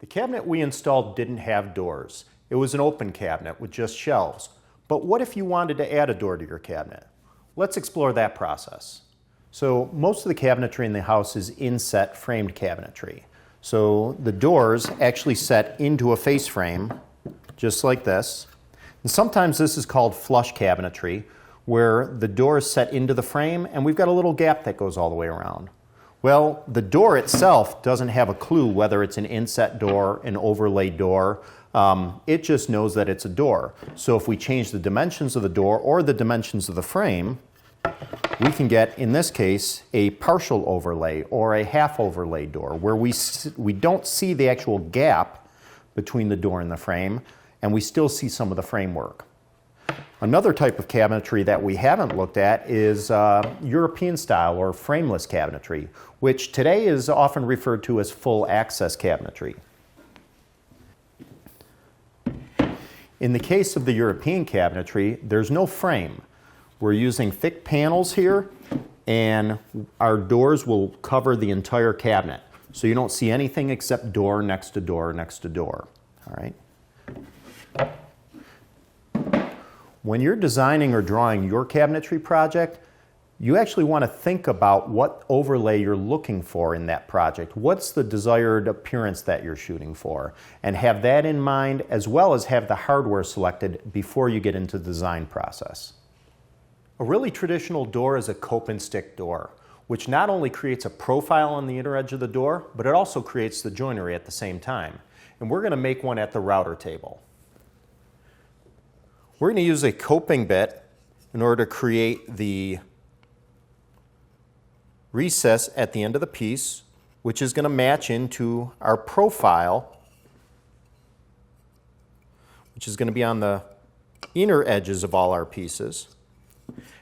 The cabinet we installed didn't have doors. It was an open cabinet with just shelves. But what if you wanted to add a door to your cabinet? Let's explore that process. So most of the cabinetry in the house is inset framed cabinetry. So the doors actually set into a face frame, just like this. And sometimes this is called flush cabinetry, where the door is set into the frame and we've got a little gap that goes all the way around. Well, the door itself doesn't have a clue whether it's an inset door, an overlaid door. It just knows that it's a door. So if we change the dimensions of the door or the dimensions of the frame, we can get, in this case, a partial overlay or a half overlay door where we don't see the actual gap between the door and the frame, and we still see some of the framework. Another type of cabinetry that we haven't looked at is European style or frameless cabinetry, which today is often referred to as full access cabinetry. In the case of the European cabinetry, there's no frame. We're using thick panels here, and our doors will cover the entire cabinet. So you don't see anything except door next to door next to door. All right? When you're designing or drawing your cabinetry project, you actually want to think about what overlay you're looking for in that project. What's the desired appearance that you're shooting for? And have that in mind, as well as have the hardware selected before you get into the design process. A really traditional door is a cope and stick door, which not only creates a profile on the inner edge of the door, but it also creates the joinery at the same time. And we're going to make one at the router table. We're going to use a coping bit in order to create the recess at the end of the piece, which is going to match into our profile, which is going to be on the inner edges of all our pieces.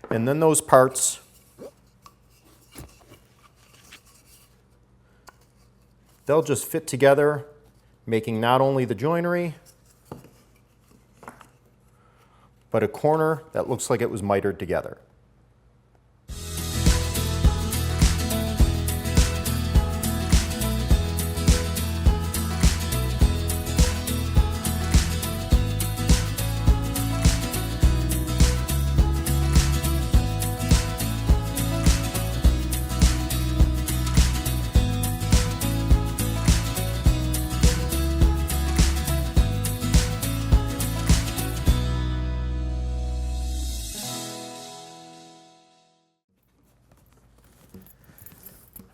And then those parts they'll just fit together, making not only the joinery, but a corner that looks like it was mitered together.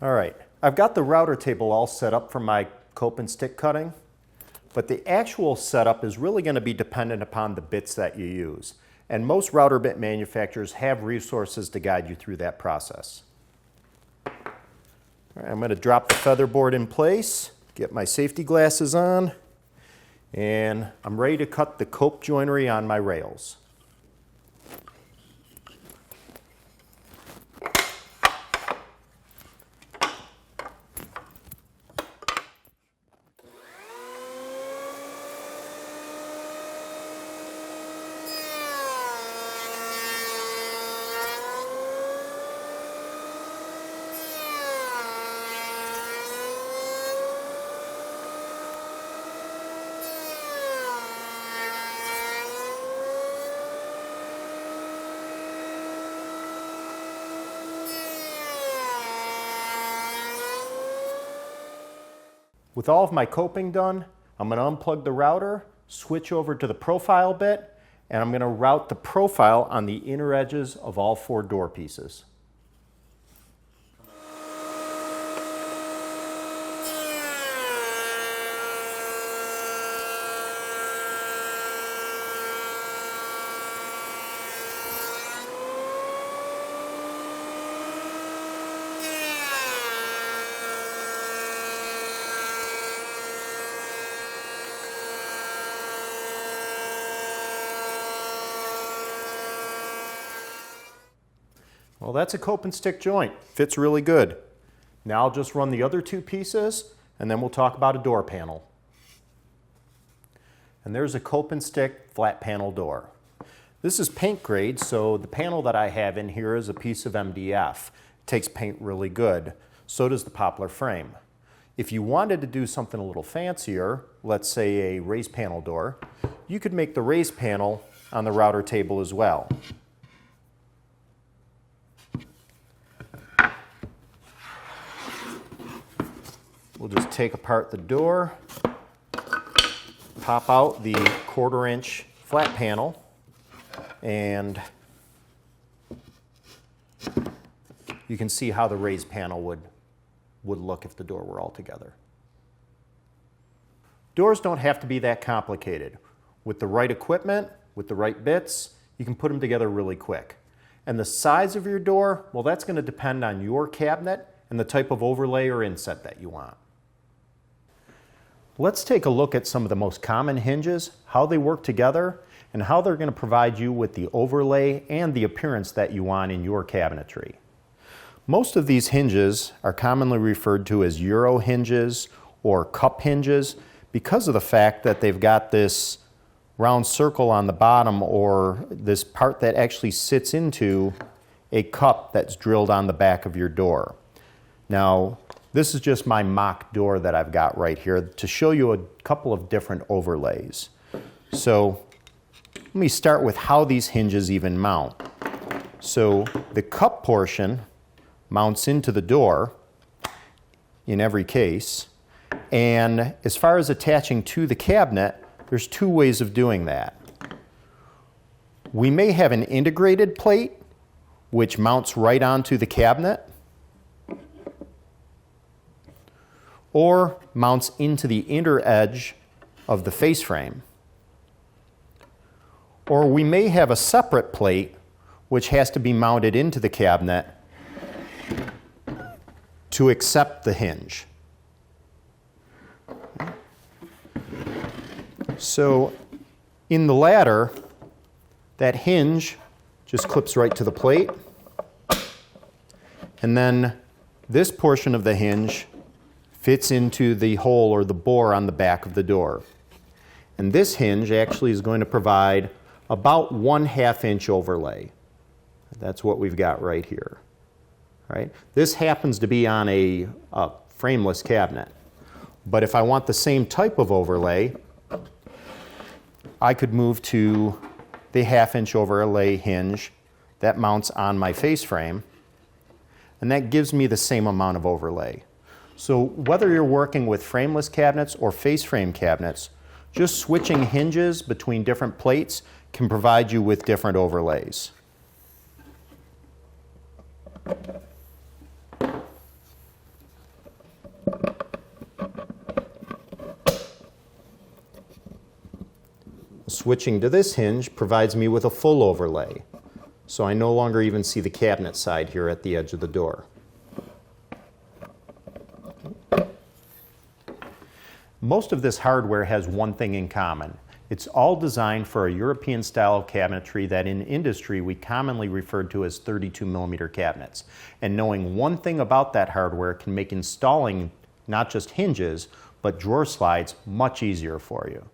All right, I've got the router table all set up for my cope and stick cutting, but the actual setup is really going to be dependent upon the bits that you use. And most router bit manufacturers have resources to guide you through that process. All right, I'm going to drop the feather board in place, get my safety glasses on, and I'm ready to cut the cope joinery on my rails. With all of my coping done, I'm going to unplug the router, switch over to the profile bit, and I'm going to route the profile on the inner edges of all 4 door pieces. Well, that's a cope and stick joint. Fits really good. Now I'll just run the other 2 pieces, and then we'll talk about a door panel. And there's a cope and stick flat panel door. This is paint grade, so the panel that I have in here is a piece of MDF. It takes paint really good. So does the poplar frame. If you wanted to do something a little fancier, let's say a raised panel door, you could make the raised panel on the router table as well. We'll just take apart the door, pop out the 1/4 inch flat panel, and you can see how the raised panel would look if the door were all together. Doors don't have to be that complicated. With the right equipment, with the right bits, you can put them together really quick. And the size of your door, well, that's going to depend on your cabinet and the type of overlay or inset that you want. Let's take a look at some of the most common hinges, how they work together, and how they're going to provide you with the overlay and the appearance that you want in your cabinetry. Most of these hinges are commonly referred to as Euro hinges or cup hinges because of the fact that they've got this round circle on the bottom, or this part that actually sits into a cup that's drilled on the back of your door. Now, this is just my mock door that I've got right here to show you a couple of different overlays. So let me start with how these hinges even mount. So the cup portion mounts into the door in every case, and as far as attaching to the cabinet, there's two ways of doing that. We may have an integrated plate which mounts right onto the cabinet, or mounts into the inner edge of the face frame. Or we may have a separate plate which has to be mounted into the cabinet to accept the hinge. So in the latter, that hinge just clips right to the plate, and then this portion of the hinge fits into the hole or the bore on the back of the door. And this hinge actually is going to provide about 1/2 inch overlay. That's what we've got right here. Right? This happens to be on a frameless cabinet. But if I want the same type of overlay, I could move to the 1/2 inch overlay hinge that mounts on my face frame, and that gives me the same amount of overlay. So whether you're working with frameless cabinets or face frame cabinets, just switching hinges between different plates can provide you with different overlays. Switching to this hinge provides me with a full overlay, so I no longer even see the cabinet side here at the edge of the door. Most of this hardware has one thing in common. It's all designed for a European style of cabinetry that in industry we commonly refer to as 32mm cabinets. And knowing one thing about that hardware can make installing not just hinges, but drawer slides much easier for you.